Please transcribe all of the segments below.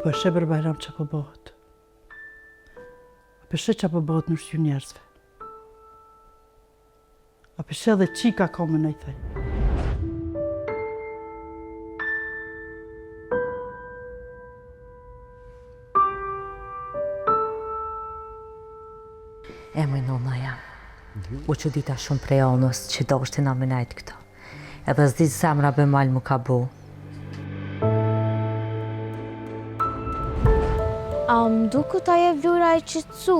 Po e shepër Bajram që po bëhet. A peshe që po bëhet në shqy njerëzve. A peshe dhe qika ka me nëjthej. E më nona jam. U që dita shumë prej onës që do është na me najtë këto. Edhe zdi zemra be malë më ka bu. A më duku ta je vlura e qëtësu,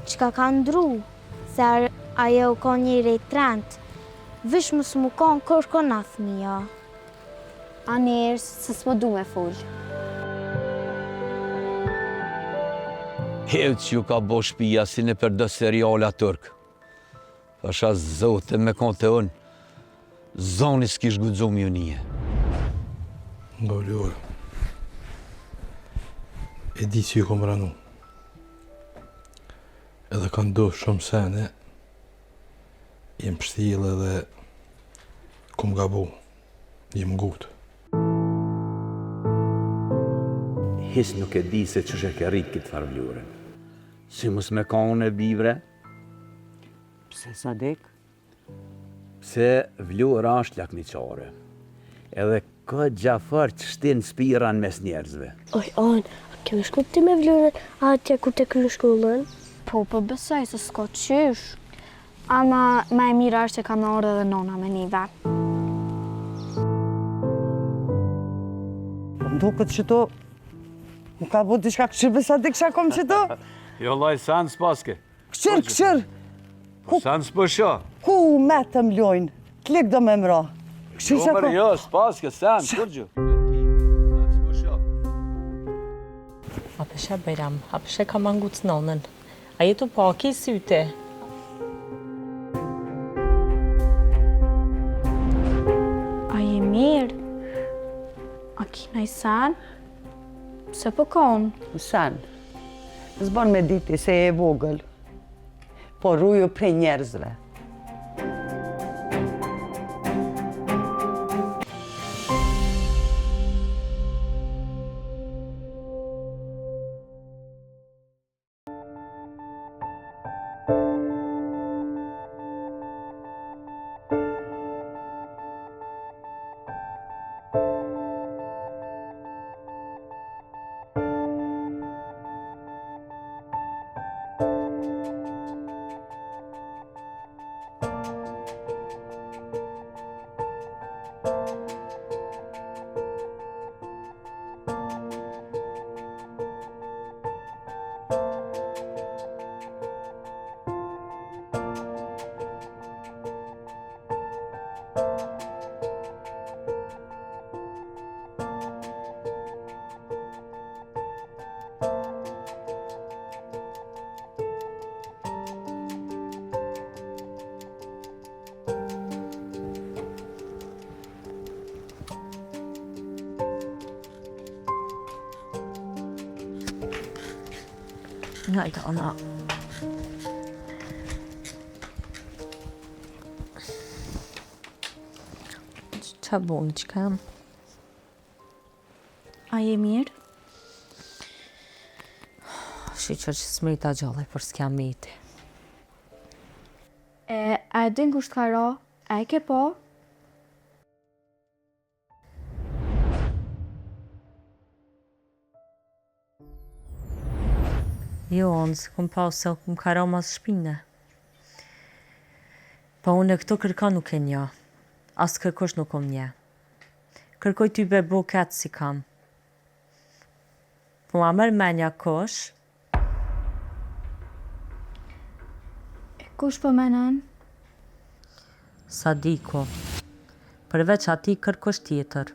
që ka ndru, se ajo ka një rejtrent, vish më së më kanë kërko na thmija. A njerës, se s'po du me full. Hevë që ju ka bo shpia si në për do seriala tërkë. Pasha zote me konë të unë, zoni s'kish gudzo mjë nije. Nga vlorë, e di që ju kom ranu. Edhe kanë do shumë sene, jem pështil edhe kom gabu, jem ngutë. His nuk e di se që ke rritë këtë farë vlurën. Si mos me ka unë e bivre? Pse Sadik? Pse vlura është lakmiqare. Edhe ka gjafar që shtinë spiran mes njerëzve. Oj, anë, a kemi shku ti me vlurën atje ku te krynë shkollën? Po, besoj se s'ko qysh. Ama ma e mira është që ka në orë dhe nona me një vetë. Po më duket që to, më ka bu diçka këshir besa di kësha kom që to? Jo laj, sanë s'paske. Këshir! Sanë s'pësha. Ku me të mlojnë? Klik do me mra. Këshir që kom? Jo, s'paske, sanë, kërgjë. A peshe Bajram, a peshe ka mangu të nonën. A jetu po, ki syte? A je mirë? A kina i sanë? Se po konë? Sen, zbon me diti se e vogël, po rruju prej njerëzve. Ngajta, ona. Qa bunë, që kam? A je mirë? Shqyqër që s'mrita gjallë për s'kja miti. A e din kusht ka ra? A e ke po? Jo, unë se kom pa se kom ka ra mas shpine. Po unë e këto kërka nuk e nja. Asë kërkosh nuk kom nje. Kërkoj ty be bo ketë si kam. Po ma mërë menja kosh. E kush po menen? Sadiko. Përveç ati kërkosh tjetër.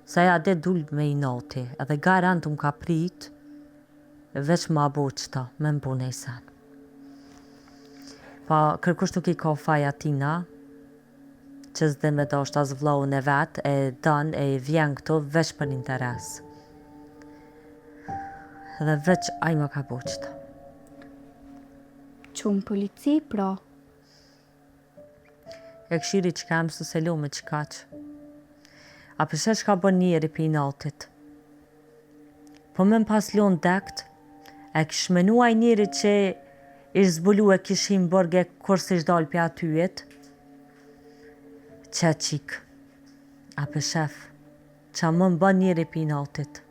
Sa ja de dull me i noti. Edhe garant më ka prit. Veç ma bo qëta, me mbo nejsen. Pa kërkush nuk i ka faja tina, që zdi me do është as vlohën e vetë, e dan, e vjen këto veç për interes. Edhe veç aj ma ka bo qëta. Qumë polici, pra? E këshiri që kam së selu me që kaq. A përse që ka bën njeri për i natit? Po me pas lon dekt, e kish menuaj njëri që ish zbulu e kishim bërge kur si shdal për atyjet, që qik, a për shef, që më bën njëri për natit.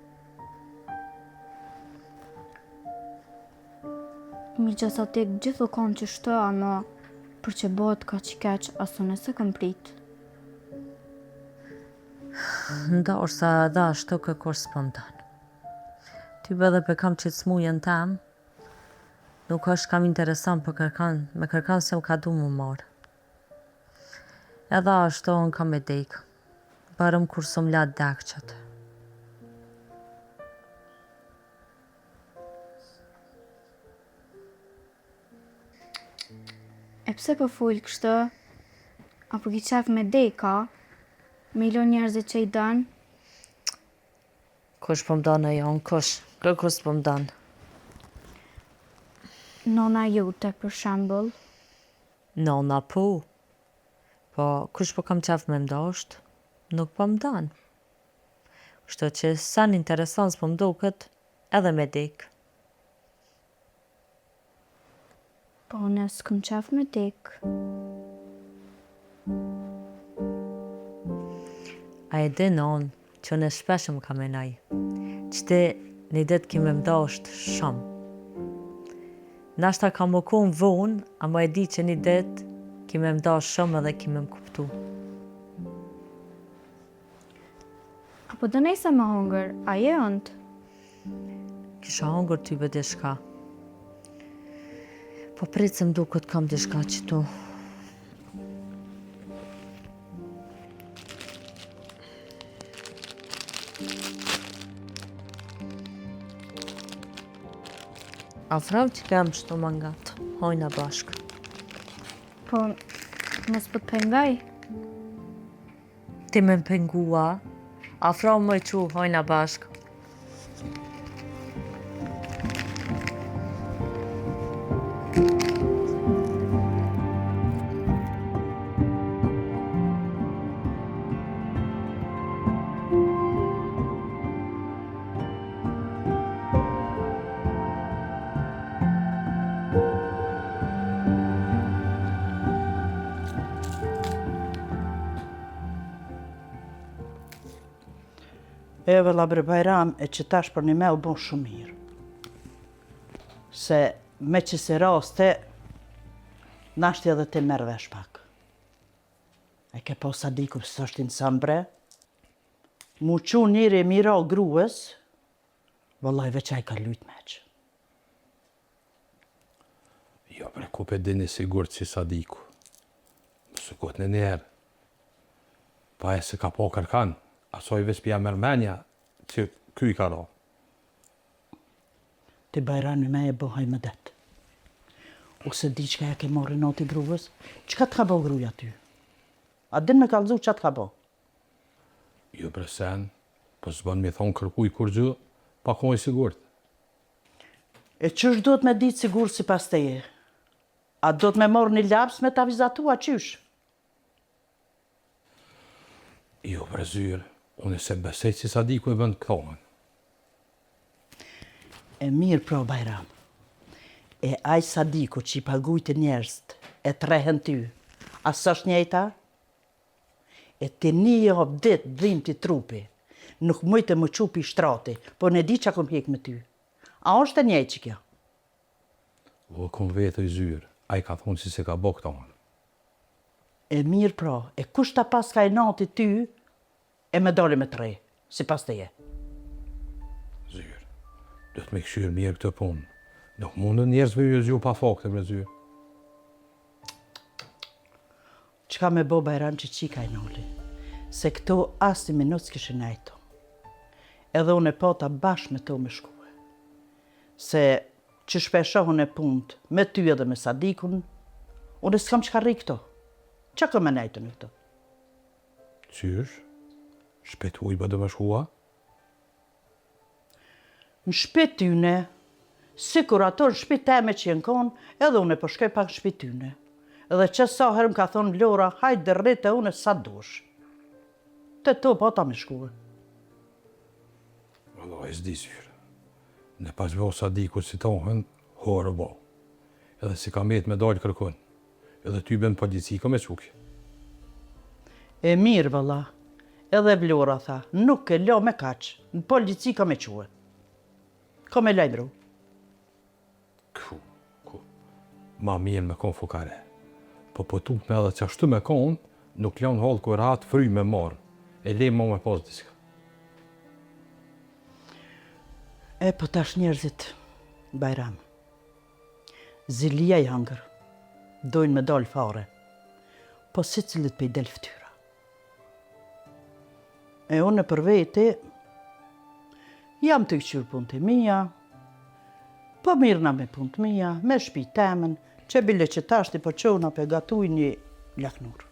Mi që sa tek gjithë o konë që shtë, ama për që bëhet ka që keq, aso nëse këm prit. Nda orsa edhe ashtu kë kur s'pëndan. Ty bëdhe për kam që të smujën tam, nuk është kam interesant për kërkan, me kërkan se më ka du më marë. Edhe ashtu në kam e dekë, barëm kur së më latë dekqët. E pse për full kështë, apo ki qef me deka, me ilo njerëzit që i dënë, Kush po më danë e jonë, kush po më danë. nona jute për shembull, Nona po kush po kam qef me mdasht, nuk po më danë. Kështu që sa në interesant po më duket, edhe me dekë. po unë s'këm qef me dek. A e di non që në shpeshëm ka menaj, që ti një ditë kime mdasht shumë. Nashta ka më konë vonë, ama e di që një ditë kime mdasht shumë edhe kime më kuptu. Apo dhe nejse më hongër, a je ëndë? Kisha hongër ty be dishka. Po pritëm duket kam dishka që tu. Afram që kem shtu mangat, hojna bashkë. Po, mos po të pengaj? Ti me më pengua, afram më i qu, hojna bashkë. E vëlla bre Bajram e që tash për një me u bon shumë mirë. Se me që se raste, nashti edhe ti merë vesh pak. E ke po Sadiku pësë është insan bre, mu qu njëri e mira o gruës, vëllaj veç a i ka lujt meq. Jo, bre, ku pe dini sigurt si Sadiku. Mësë kot në njerë. Pa e se ka po kërkan, asoj ves pja mërmenja që kuj ka ro. Ti Bajrami me e bëhaj më det. Ose di qka ja ke marrë nati gruës, qka të ka bo gruja ty? A din me kalzu qa të ka bo? Jo, bre, sen, po s'bën me thonë kërkuj kur gjë, pa koj sigurt. E qësh do të me ditë sigur si pas teje? A do të me morë një laps me të avizatua qysh? Jo, bre, zyrë, unë se besej si Sadiku e bënd këthonën. E mirë pro Bajram. E aj Sadiku që i pagujtë njerëzt e trehen ty, as është njejta? E të një javë ditë dhim të trupi, nuk mujtë më qupi shtrati, po ne di që kom hjek me ty. A është e njejtë që kjo? O, kom vetë i zyrë, a i ka thonë si se ka bo këthonën. E mirë pra, e kush ta pas ka e nati ty, e me doli me tre, si pas të je. Zyrë, do të me këshyrë mirë këtë punë. Nuk mundën njerëzve ju zju pa fakte, bre zyrë. Qka me bo Bajram që qika i noli, se këto asë një minut s'kishin najto. Edhe unë e pota bashkë me to me shkue. Se që shpeshohën e punët me ty edhe me Sadikun, unë e s'kam qka rri këto. Qa ka me najto në këto? Qysh? Shpet uj ba do me shkua? Në shpit tyne, si kur ato në shpit teme që jenë konë, edhe unë e përshkoj pak në shpit tyne. Edhe që sa herë më ka thonë Lora, hajtë dërrit e unë sa dush. Të to po ta me shkue. Valla, e s'di zyrë. Në pas vjo Sadiku si tohen, horë bo. Edhe si ka met me dalë kërkon. Edhe ty ben polici ka me quki. E mirë, vëlla. Edhe Vlora tha, nuk e lo me kaq, në polici ka me quë. Ka me lajmëru. Ku. Ma mirë me konë fukare. Po tuk me edhe që ashtu me konë, nuk lanë halë ku ratë fry me marë. E le ma me pas diska. E po tash njerëzit, Bajram. Zilia i hangër. Dojnë me dalë fare. Po si cilët pe i del ftyra. E unë për vete, jam të këqyrë punë të mija, po mirëna me punë të mija, me shpi temen, që bile që tashti po qona pe gatuj një laknur.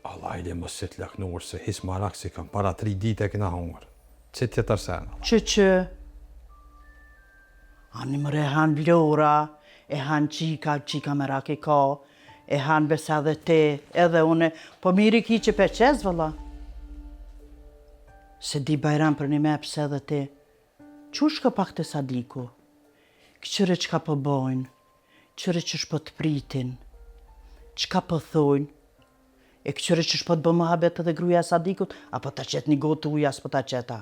Allah i le më sit laknur, se his marak si kam para 3 dite e kina hongër. Që tjetër sena? Që, ani mëre han Vlora, e han qika merak i ka, e han besa dhe te, edhe une, po miri ki që pe qez, vëlla. Se di Bajram për një me pëse dhe te, qush ka pak të Sadiku, këqyre qka po bojnë, qyre qësh po të pritin, qka po thojnë, e këqyre qësh po të bëmë habet edhe gruja Sadikut, apo ta qet një gotë uja, s'po ta qeta.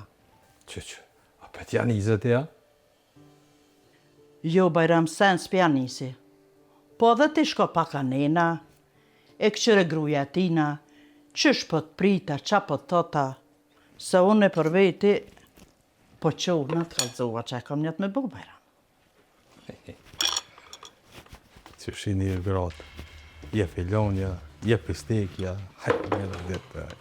Që, a pet janë izet ja? Jo, Bajram, sen s'pja nisi. Po edhe ti shko paka nena, e këqyre gruja tina, qësh po të prita, qa po të tota, se unë e për veti, po që unë të kalzova që e kam njët me bo, Bajram. Që shini e gratë, je filonja, je pistekja, hajtë me dhe ditë.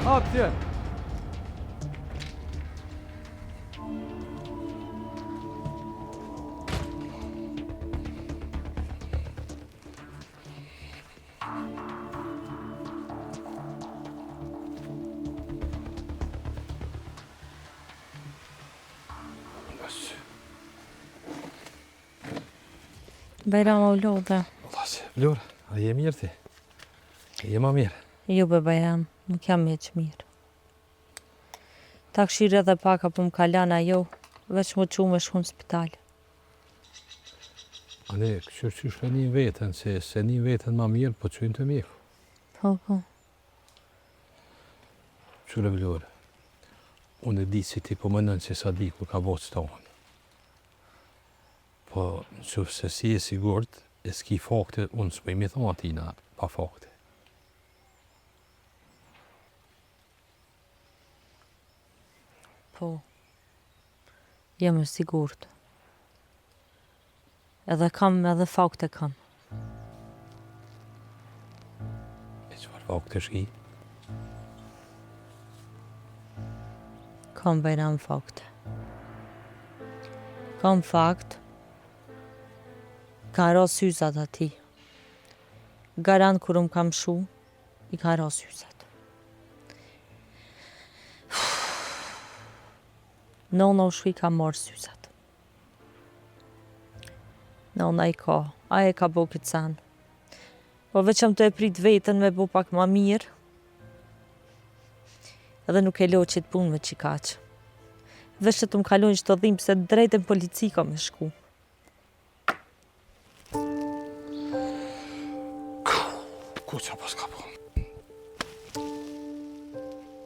Haptje! Bajram o lodhe. Vlora, a je mirë ti? Je ma mirë. Jo be Bajram, nuk jam me që mirë. Ta këshirë edhe paka po më kalan ajo, veç më që me shku në spital. A ne, këshirë që shka një vetën, se një vetën ma mirë, po qëjnë të mjeku. Po. Qure Vlora, unë e di si ti po mënën që Sadiku ka botë stohën. Po, që se si e sigurt, e s'ki fakte, unë s'pëj me thonë atina pa fakte. Po, jam e sigurt. Edhe kam, edhe fakte kam. E qëfar fakte shki? Kam Bajram fakte. Kam fakt, ka ra syzat ati. Garant kur më kam shu, i ka ra syzat. Nona u shku i ka marrë syzat. Nona i ka, a e ka bo këtë sen. Po veçam të e prit vetën me bo pak ma mirë, edhe nuk e lo që të punëve që i kaqë. Veç që të më kalojnë që të dhimë se drejtën polici ka me shku. Ku qa pas ka po?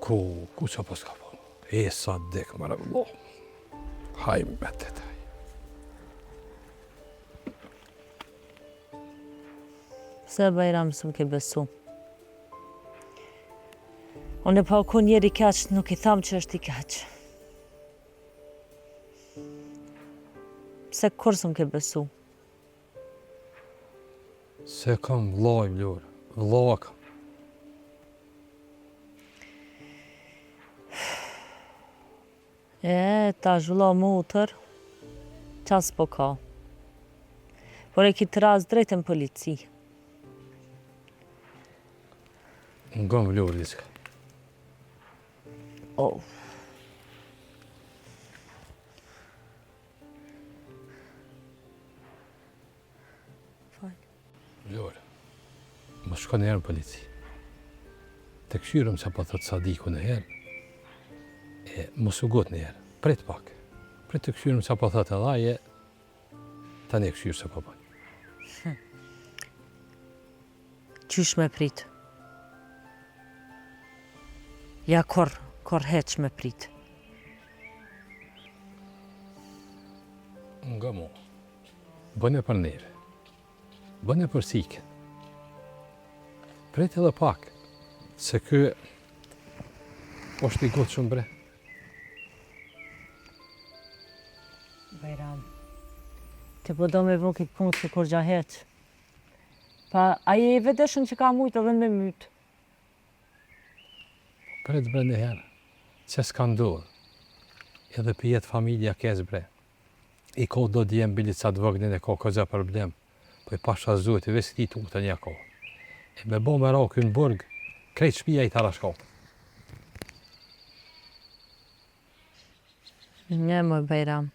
Ku qa pas ka po? E sa dek më rëvlo. Haj me të taj. Se Bajram së më ke besu. Unë e pa ku njeri kaq, nuk i tham që është i kaq. Se kur së më ke besu? Se kam vllai Vlorë, vlla kam. Ta zhullo mutër, qas po ka. Por e ki të raz drejt në polici. Nga Vlorë diska. Oh. Vlorë, më shko në herë në polici. Të këshyrëm sa po thot Sadiku në herë, e mos u got në herë, prit pak. Prit të këshyrëm sa po thot edhe aje, tani e këshyrë se po bën. Qysh me prit? Ja kor heq me prit. Nga mu, bëne për neve, bëne për sikën. Prit edhe pak, se kë është i gotë shumë bre. Bajram, të po do me vë këtë punë se kur gja heq. Pa, aje i vedeshën që ka mujtë edhe me mytë. Prit bre në herë, që s'ka ndodhë, edhe për jetë familja kes bre. I ko do djemë bilit sa të vëgnin e ko këzë problem, po i pasha zot i vesi ti të të një ko. E me bo me ra kënë burg, krejt shpia i të arashko. Një më Bajram,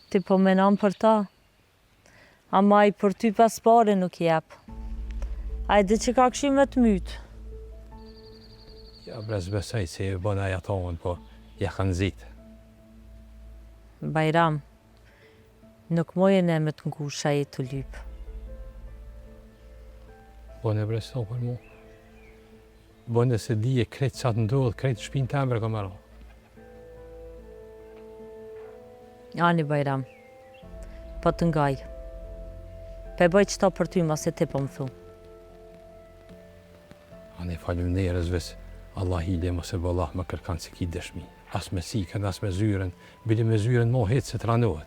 ti po menon për ta, ama i për ty pas pare nuk jep. A i di që ka këshime të mytë. Ja brez besaj se i bëna aja tonë, po ja kanë zitë. Bajram, nuk moje ne me të ngusha i të lypë. Bëne brez to për mu. Bëne se dije krejt sa të ndodhë, krejt shpinë të emre këmë arro. Ani Bajram, po të ngaj. Pe bëj qëta për ty, ma se ti po më thu. Ani falim njerëz vesë, Allah hile më se bëllah më kërkan se ki dëshmi. As me sikën, as me zyren, bili me zyren mo hetë se të ranohet.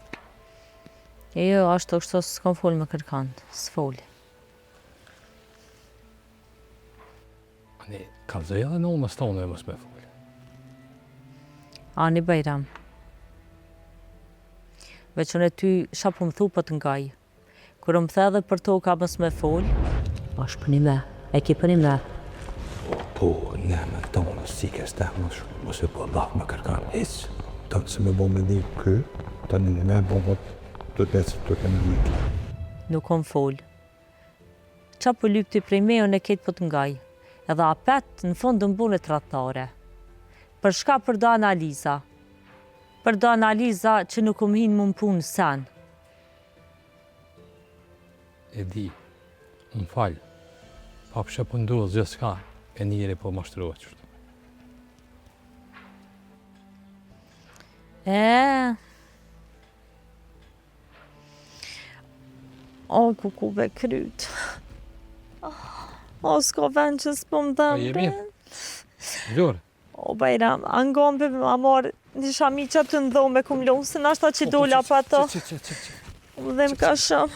Jo, ashtu kështu s'kom fol me kërkan, s'foli. Ani, kalzoj edhe në më stonë e mos me fol. Ani Bajram, veçën e ty shapu më thu për të ngaj. Kërë më the dhe për to ka mës me fol, është për një me, e ki për një me. Po, ne me tonë, si ke s'te mos e bëllah më kërkan hisë. Ta se me bo me një kë, ta një me bo më të të të kemë një. Nuk kom fol. Qa për lyp të prej me, unë e ketë për të ngaj. Edhe apet në fund të mbune të ratare. Për shka për do analiza. Për do analiza që nuk kom hinë më punë sen. E di, më falë, pa pëshe për ndohë zë s'ka, e njëri po mashtrohet qështu. O, ku be kryt. O, s'ka vend që s'po më A je mirë? Gjorë, O, Bajram, angombe me ma marë një shamiqa të ndho me kum lonë, se nashta që dola pa to. Dhe më ka shumë.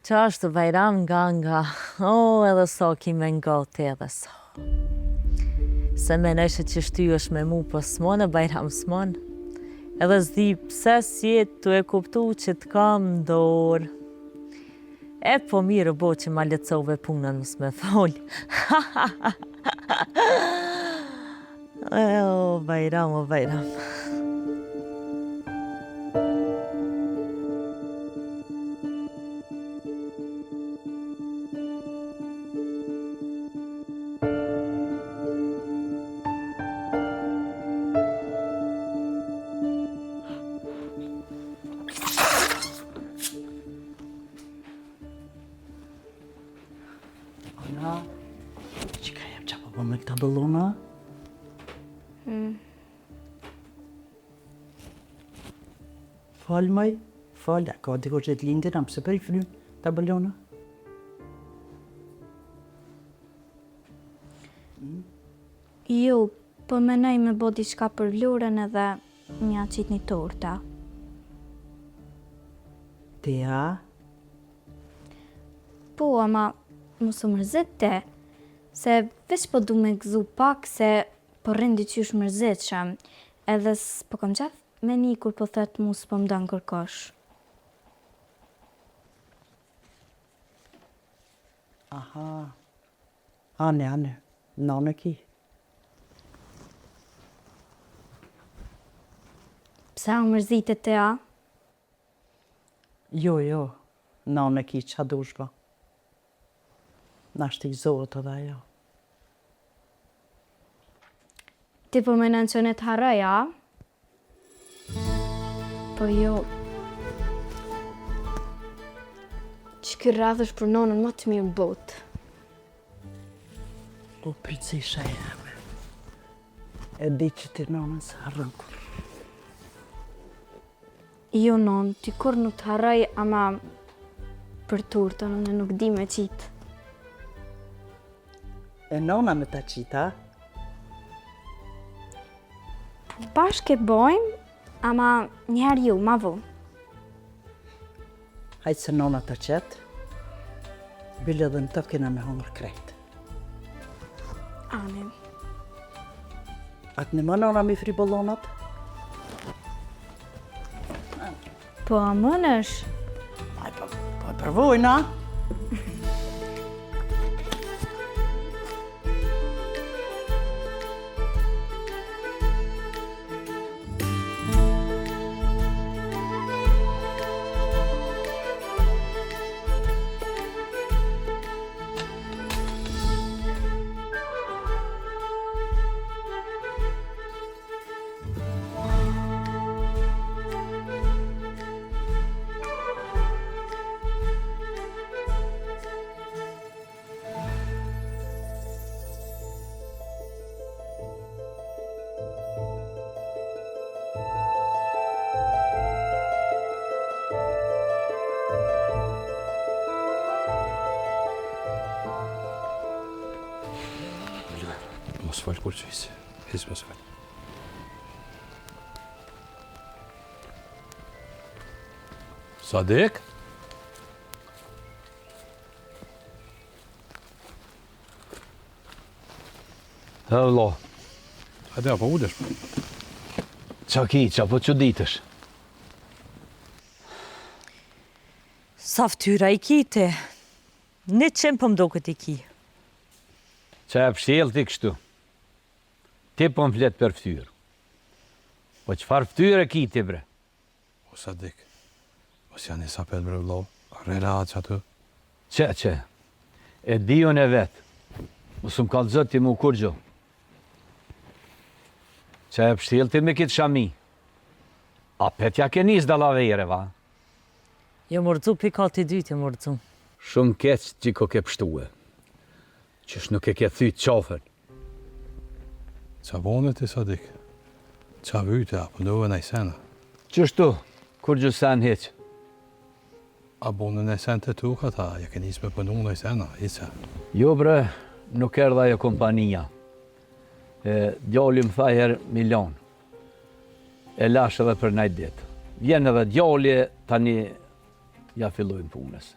Qa është Bajram nga, edhe so ki me ngoti edhe so. Se me nëshë që shty është me mu për s'monë, Bajram s'monë. Edhe s'di pse s'jetë të e kuptu që t'kam dorë. E po mirë bo që ma letësove punën mës me folë. O, Bajram, o, Bajram. Që ka jem qa po me këta bëllona? Falë maj, falë, ka diko që të lindin, am se për i fry të balona. Jo, po menoj me bo diçka për Vlorën edhe një qit një torta. Ti a? Po, ama mos u mërzit te, se veç po du me gëzu pak se po rindi qysh mërzitshëm, edhe s'po kam qef me një kur po thet mu s'po më dan kërkosh. Aha. Ane, nane ki. Pse u mërzitet te a? Jo, nane ki qa dushba. Nashtë i zotë edhe ajo. Ti po menon që ne të harroj, a? Po jo. Që ky radh është për nonën më të mirë botë. O, princesha jeme. E di që ti nonën se harrën kur. Jo, non, ti kur nuk të harroj, ama për turtën, unë nuk di me qitë. E nona me ta qita? Bashke bojmë, ama njerë ju, ma vu. Hajtë se nona ta qetë, bile dhe në të kena me hongër krejtë. Amen. Atë në më nona mi fri bolonat? Po a mënësh? Aj, po e përvojna. Mos falë kur qëjsi. Hisë mos falë. Sadik? He vlo, Hajde, apo udesh? qa ki, qa po që ditësh? Sa ftyra i ki ti? 100 po mdo këtë i ki. Qa e pështjel ti kështu? Ti po më flet për ftyrë. Po qëfar ftyrë e ki ti bre? O Sadik, mos janë i sapet bre vlo. Relahat që aty. Që? E dion e vetë. Mos më kallëzot ti mu kur gjo. Qa e pështjel ti me kitë shami? A petja ke nis dalavere, va? Jo mërzu pikat i dytë, jo mërzu. Shumë keq që ko ke pështue. Qësh nuk e ke thyt qafën. Qa bone ti Sadik? Qa vyte, apo ndove në i sena? Qështu, kur gjo sen heq? A bone në i sen të tu këta, ja ke njës me pënu në i sena, ica. Jo bre, nuk erdha jo kompania. Djalli më tha her milion. E lash edhe për najt ditë. Vjen edhe djalli, tani ja fillojnë punës.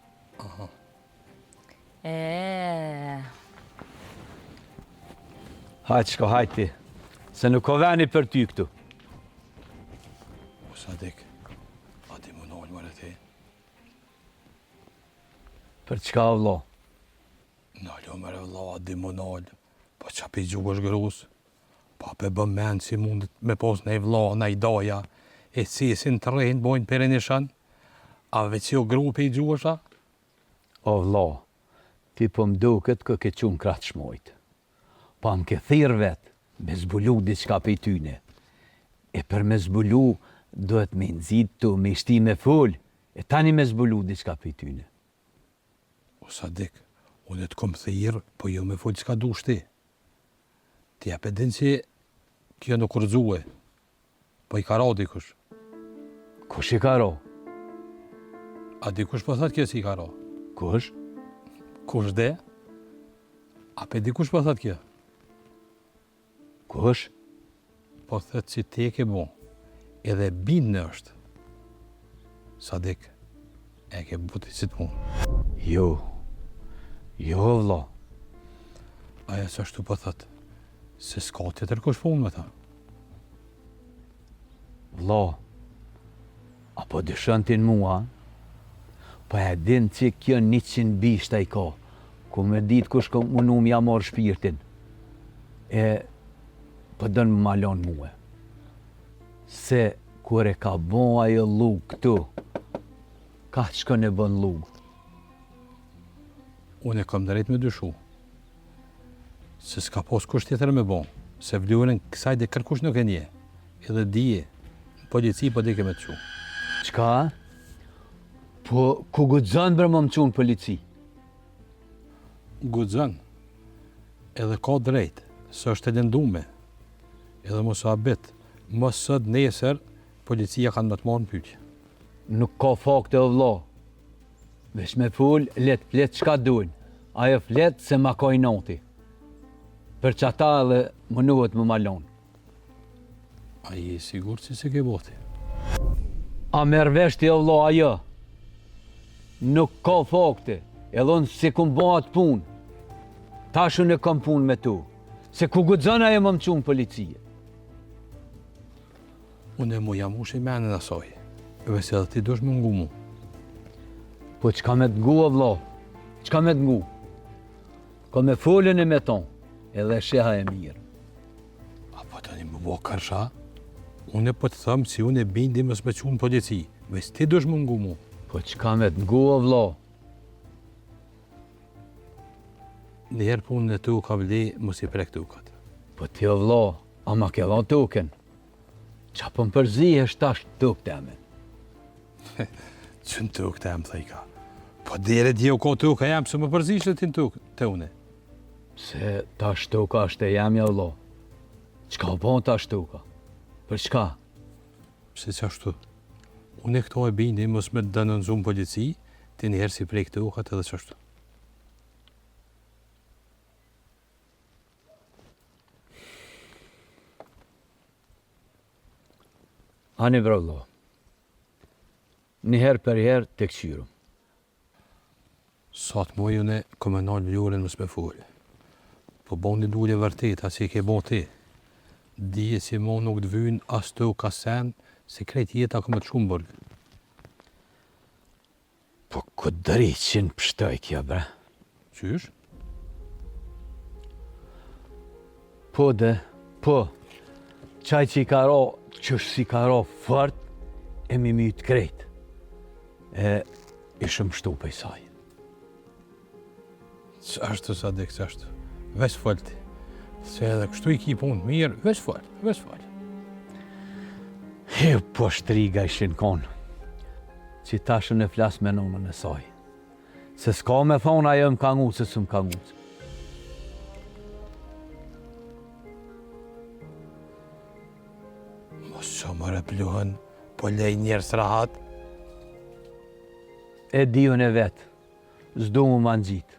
Hajt shko, hajt ti. Se nuk ka veni për ty këtu. O Sadik, a di më nolë mërë ti? Për çka vlo? Nalë mërë vlo, a di më nolë. Po qa pi gjugë është grus. Pa pe bëm menë si mundet me pos në i vlo, në i doja. E cisin të rejnë, bojnë për e një shanë. A veç jo grupi i gjugë është? O vlo, ti po mduket kë ke qunë kratë shmojtë. Pa më ke thirë vetë, me zbulu diçka për i tyne. E për me zbulu, duhet me nëzitu, me ishti me full, e tani me zbulu diçka për i tyne. O Sadik, unë të kom thirë, po jo me full qka du shti. Ti e pedin që kjo nuk rëzue, po i ka ra dikush. Kush i ka ro? A di kush po thot kjo si ka ro? Kush? Kush de? A pe di kush po thot kjo? Kush? Po thot si te ke bon. Edhe bin në është. Sadik, e ke buti si të punë. Jo, vlla. Aja së ashtu po thot, se s'ka të tërkush punë me ta. Vlla, apo dëshën ti në mua? Po e din që kjo 100 bishta i ka, ku me ditë kush ka mundu m'ja marrë shpirtin. Po dënë më malon mua. Se kur e ka bon ajo lug këtu, ka shkën e bën lug. Unë e kam drejt me dyshu. Se s'ka pos kush tjetër me bon, se vlurën kësaj dhe kërkush nuk e nje. Edhe dije, në polici po dike me të qu. Qka? Po ku gudzën bre më qunë polici? Gudzën, edhe ka drejt, së është e lëndume, edhe mos abet, mos sët nesër, policia kanë më të marrë në pyetje. Nuk ka fakte o vlla. Vesh me full, let flet çka duin. Ajo flet se ma ka i noti. Për që ata edhe më nuhet më malon. A je sigur që se ke boti? A merr vesh ti o vlla ajo? Nuk ka fakte. Edhe unë si kum bo atë punë. Tash unë e kam punë me tu. Se ku gudzon ajo më qunë policie. Unë e mu jam ush i menën asoj. Edhe se edhe ti dush më ngu mu. Po çka me të ngu o vlla? Çka me të ngu? Ka me folën e me ton. Edhe sheha e mirë. A po tani më bo kërsha? Unë e po të thëmë si unë e bindi mës me qunë polici. Ves ti dush më ngu mu. Po çka me të ngu o vlla? Njëherë punën e tu ka vli, mos i prek tukat. Po ti o vlla, a ma ke dhon tuken? Qa po më përzihesh tash tuk teme? Që në tuk të em, thaj ka. Po dhere dje u ko tuka jam, se më përzishtë ti në tuk të une. Se tash tuka është e jamja vlla. Qka o bon tash tuka? Për çka? Se që ashtu. Unë e këto e bindi, mos me denonzumë polici, ti njëherë si prek tukat edhe që ashtu. Ani vro vlla. Njëherë për herë të këqyru. Sa të moj unë komunal vlurën mos me folë. Po bon një dule vërtet, as i ke bon ti. Dije si mo nuk të vynë as të ka sen, se krejt jeta ka më të shumë bërgë. Po ku drejqin pështoj kja bre? Qysh? Po dhe, po. Qaj që i ka ro, qësh si ka ro fort, e mi mytë krejt. Ishëm shtu për i saj. Që ashtu sa dhe kësë ashtu. Ves falti. Se edhe kështu i ki punë mirë, ves falti, ves falti. Po shtriga ishin konë. Që tashën e flas me nonën e saj. Se s'ka me thonë ajo më ka ngu, se s'm ka ngu. Mos që më repluhen, po lej njerës rahat. E di unë e vetë, s'du mu ma nëgjitë.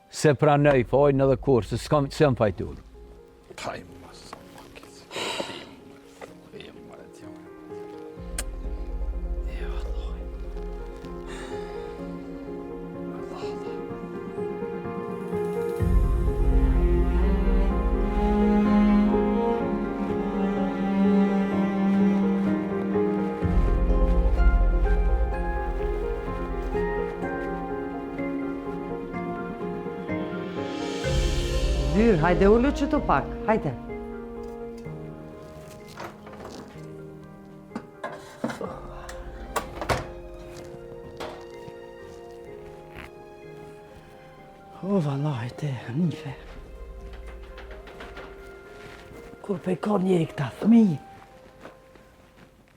Se pranoj fojnë edhe kur, se s'm fajtur. Taj, mas, makis. Dyrë, hajde ullu që të pak, hajde. O, vallaj, te, Hanife. Kur pe ka njeri këta fëmi,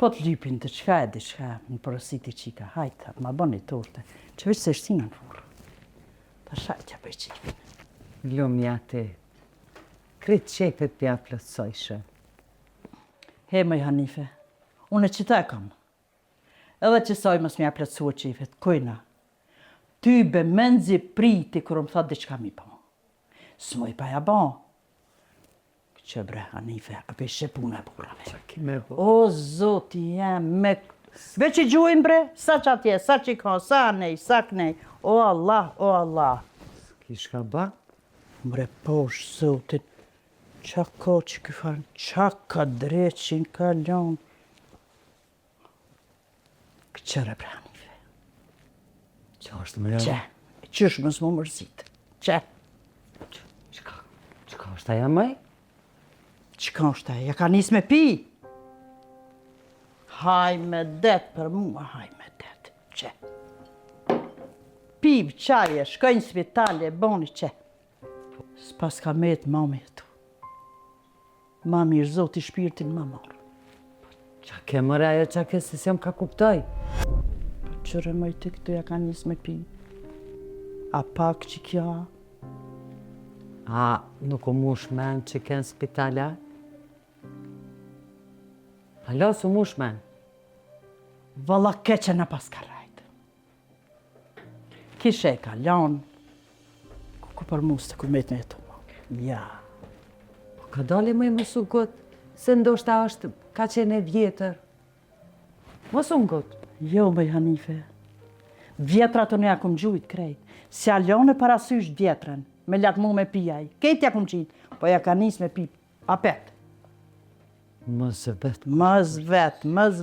po të lypin të qka e di qka, në porositi qika, hajta, ma boni torte, që veç se shtina në furë. Ta shajtja për qipin. Lumja ti. Kritë qepet pja plëtsojshë. He, mëj Hanife, unë e qita e kam. Edhe që saj mës mja plëtsua qifet, kujna. Ty be menzi priti kërë më thot diçka mi pa. S'moj pa ja ba. Që bre, Hanife, a peshe puna e burrave. O, zoti jem, me... Veç i gjuhin bre, sa që atje, sa që i ka, sa nej, sa kënej. O Allah, o Allah. Kish ka ba? Mre posh, zotit, qa ka që këfan, qa ka dreqin, ka ljon. Këqëre bre, Hanife. Qa është më janë? Qe, qysh mës më mërzit. Qe. Qka është aja mëj? Qka është aja, ja ka nis me pi. Haj me det për mua, haj me det. Qe. Piv, qaje, shkojnë spitale, boni qe. S'pas ka met mami tu. Mami është zoti shpirtin më marë. Qa ke mëre ajo qa ke se s'jam ka kuptoj? Qëre mëj të këtu ja ka nis me pi. A pak që kja? A nuk u mush men që kënë spitala? Alo, su mush men? Valla keqe në pas ka rajt. Kishe e ka lanë, ku për mus të kumet me të më. Ja. Po ka dali më i mësu gotë, se ndoshta është ka qenë e vjetër. Mësu në gotë. Jo, bëj Hanife. Vjetra të ne ja kum gjujt krejt. Se a lanë e parasysh vjetrën, me latë mu me pijaj. Kejt ja kum qitë, po ja ka nis me pi. Apet. Mësë vetë. Mës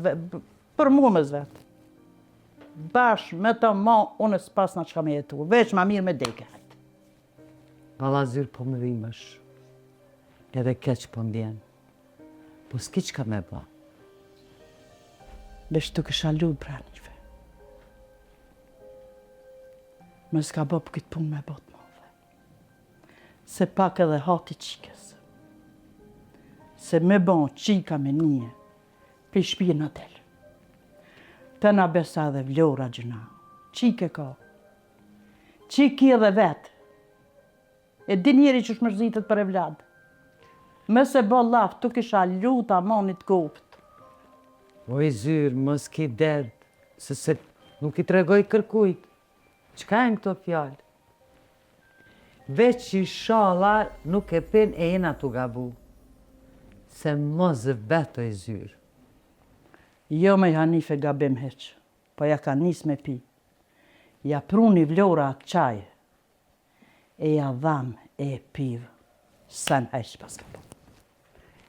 vetë. Për mu mës vetë. Bash me të ma, unë s'pas në qka me jetu. Veç ma mirë me deke. Valla zyrë po më dhimësh. Edhe keq po mbjen. Po s'ki qka me ba. Veç të kësha lu branive. Më s'ka bë për këtë punë me botë madhe. Se pak edhe hati qikës. Se me bon qika me nije, për shpirë në telë. Të na besa dhe vlora gjëna. Qike ka. Qiki edhe vetë. E di njeri që shmërzitet për e vladë. Mëse bo laf, të kisha luta monit kopt. O i zyrë, mës ki dedë, se nuk i tregoj kërkujt. Qka e në këto fjallë? Veç i shala nuk e pen e jena të gabu. Se mos veto i zyrë. Jo me Hanife gabim heq, po ja ka nis me pi. Ja pruni vlora atë qaje. E ja dham e piv. Sen heq pas ka po.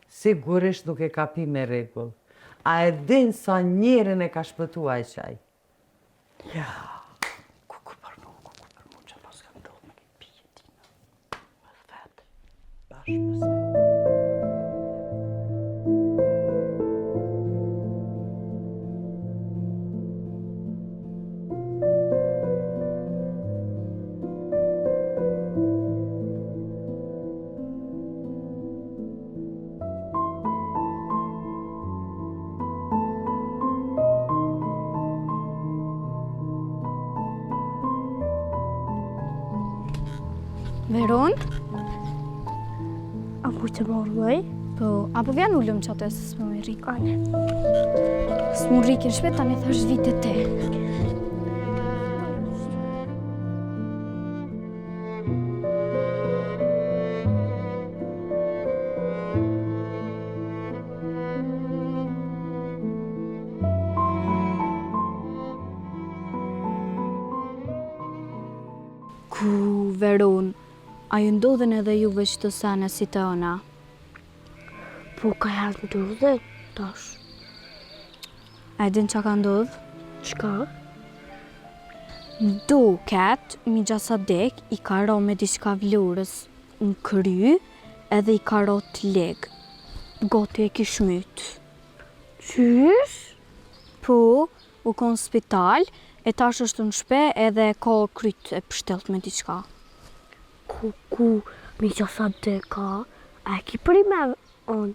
Sigurisht nuk e ka pi me regull. A e din sa njerin e ka shpëtu a i qaj? Ja, kukur për mu që pas ka ndodh me këtë pije tina. Me vetë, bashkë me se. Veron? Apo që marrë mëj? Po, apo vjen ullëm që atë se s'më i rikë. S'mu rikë në shpet, tani thash vite te. Ku, Veron, a ju ndodhen edhe juve që të sene si të ona? Po ka jarë ndodhe, tash. A e din që ka ndodh? Qka? Duket, mi gjasadek, i ka ro me diçka vlorës në kry, edhe i ka ro të legë. Goti e kish myt. Qysh? Po, u konë spital, e tash është në shpe edhe ka kryt e pështelt me diçka. Ku, mi që sa deka, a e ki prime on?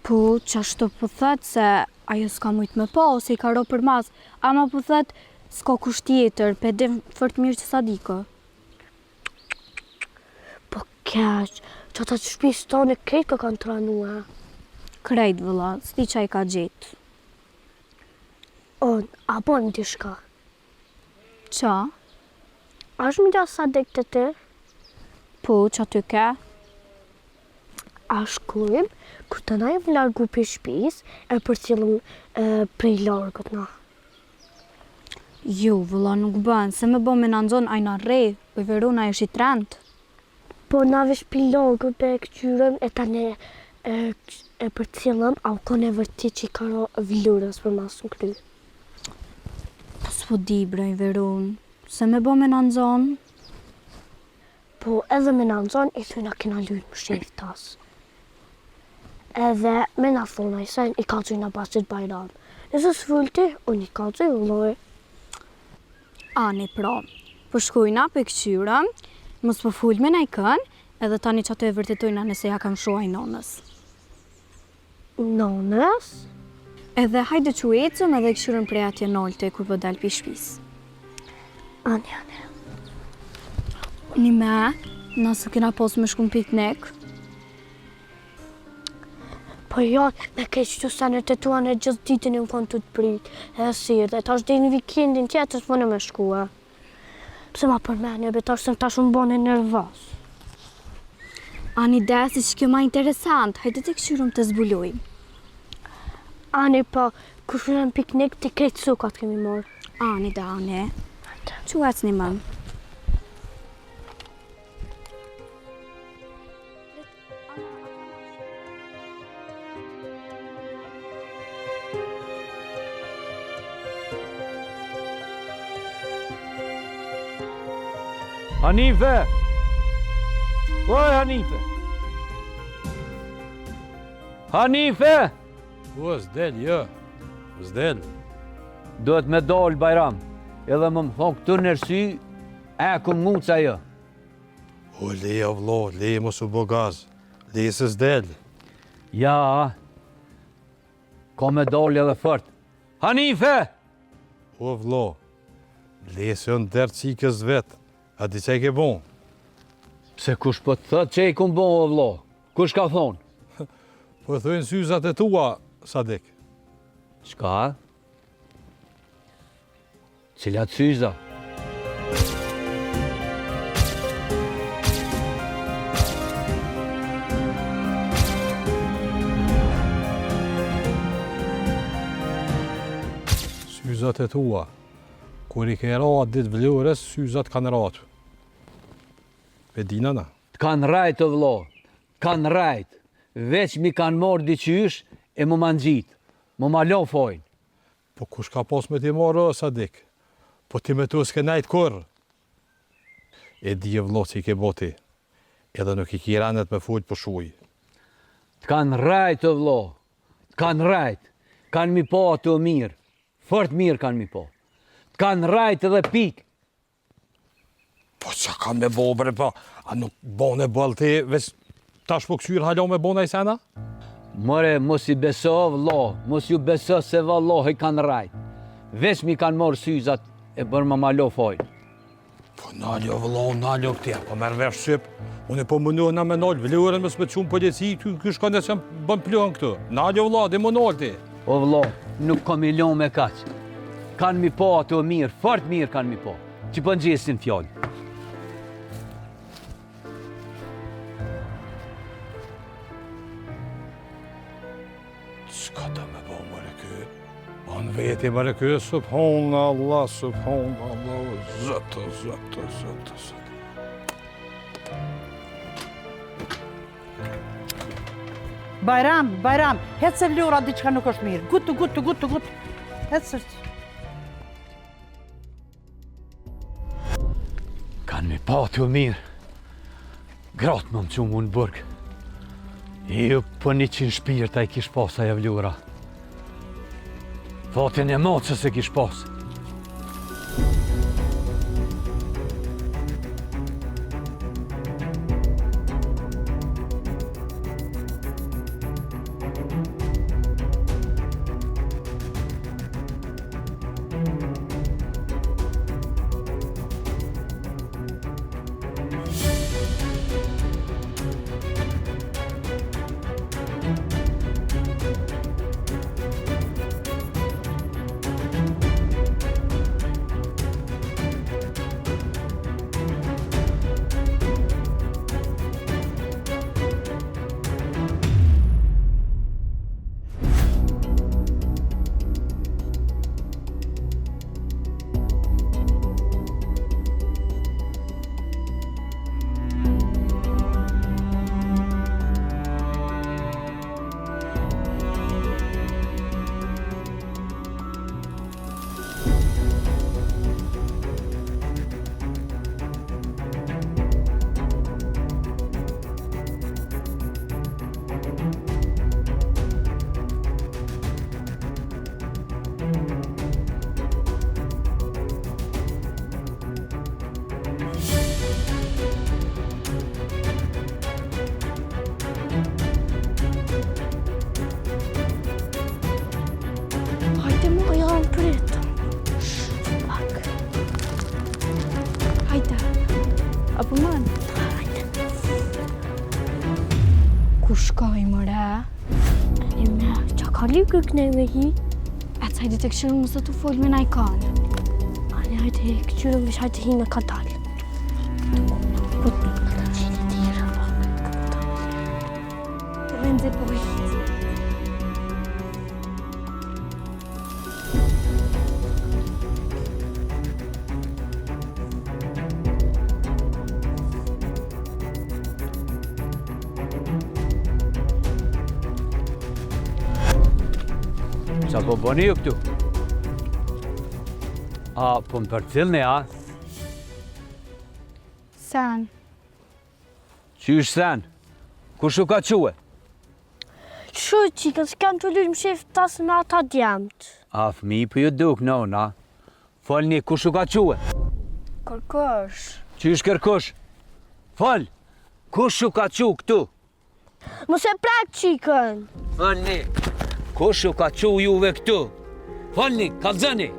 Po, qashtu po thët se ajo s'ka mujt me pa, ose i ka ro për mas, ama po thët s'ka kusht tjetër, pe dim fort mirë që sa diko. Po keq, që ata që shpisë tonë e krejt ka kanë tranua. Krejt vëlla, s'di që i ka gjetë. A bon dishka? Qa? Ashtë mi da Sadik të ti? Po, qa ty ke? A shkojmë, kur të na e largu për shpis, e përcjellëm prej largët na. Jo, vëlla nuk bën, se me bo me në nxon ajna rej, për Verona është i trend. Po na vesh prej largët për e këqyrëm, e tani e përcjellëm, a u kone vërti që i karo vlurës për mas në kry. Po s'po di brej Veron, se me bo me në nxon. Po edhe me në nxon, i thuj na kena lujnë më sheftas. Edhe me na thona i sen, i kalëzuj na basit Bajram. Nëse s'fullti, unë i kalëzuj vëlloj. Ani pra, po shkojna për këqyra, mos po full me najkën, edhe tani që ato e vërtetojna nëse ja kam shuaj nonës. Nonës? Edhe hajde që ecëm edhe këqyrën prej atje nolte kur po dal pi shpis. Ani. Një me, nëse kena pos me shkum piknik. Po jo, me keq që sanet e tuan e gjithë ditën e më konë të prit, e sirë, dhe tash dhe në vikendin tjetër s'pone me shkua. Pse ma përmenje, be tash se tash më bone nervos. Ani desi që kjo ma interesant, hajde të këqyrëm të zbulojmë. Ani po, kur fillon piknik të krejt sukat kemi morë. Ani da, ani. Që ec një mëm? Hanife! Oj, Hanife! Hanife! Po, s'del, jo. S'del. Duhet me dal Bajram, edhe më thonë këtu nërsy, e ku muca jo. O, leja vlo, leja mos u bo gaz. Leja se s'del. Ja, ka me dal edhe fort. Hanife! O, vlo, leja se unë derë cikës vetë. A di që e ke bon? Pse kush po të thët që i kum bon o vlo? Kush ka thonë? Po e thujnë syzat e tua, Sadik. Shka? Cilat syza? Syzat e tua. Kur i ke ra ditë vlorës, syzat kanë ratë. Pe dina na. Kanë rajt o vlo, kanë rajt. Veç mi kanë morë diqysh e më ma nxit. Më ma lo fojnë. Po kush ka pas me ti marë, Sadik? Po ti me tu s'ke najtë kur? E di e vlo që i ke boti. Edhe nuk i kiranet me full për shuj. Kanë rajt o vlo, kanë rajt. Kanë mi po ato mirë. Fort mirë kanë mi po. Kanë rajt edhe pikë. Po që kanë me bo, bre, po? A nuk bo në bëllë ti, veç tash po kësyrë halo me bo në i sena? More, mos i beso vlo, mos ju beso se vallohi kanë rajt. Veç mi kanë morë syzat e bërë më malo fojnë. Po naljo vlo, naljo këtja, po merë vesh shqip. Unë e po mënu na me nalë vlurën me s'me qumë polici, ty shkone që bën plën këtu. Naljo vlo, di më nalë ti. O vlo, nuk ka milion me kaqë. Kanë mi po ato mirë, fort mirë kanë mi po. Që po ngjesin fjallë. Qka të me bo mëre kë? Anë veti mëre kë, subhanallah, zëtë. Bajram, hecë se vlura diçka nuk është mirë. Gutu. Hecë. Kanë mi pa të mirë. Gratë më qumë unë burg. Jo, po 100 shpirta i kish pasa e vlura. Fatin e mocës e kish pasë. Ku shkoj më re? E me, qa ka li kërkneve hi? E të hajde të këshirë mësë të folë me najkanë. Ani hajde këqyrë vish hajde hi në kadal. Rëndë po hitë. Qa po bëni ju këtu? A, po më përcilni, a? Sen. Qysh sen? Kush u ka quë? Shu qikën, s'kam të lyrë më shef tasë me ata djemët. A, fmi për ju duk, nona. Folni, kush u ka quë? Kërkosh. Qysh kërkush? Fol, kush u ka quë këtu? Mos e prak qikën. Folni, kush u ka quë juve këtu? Folni, kalzëni!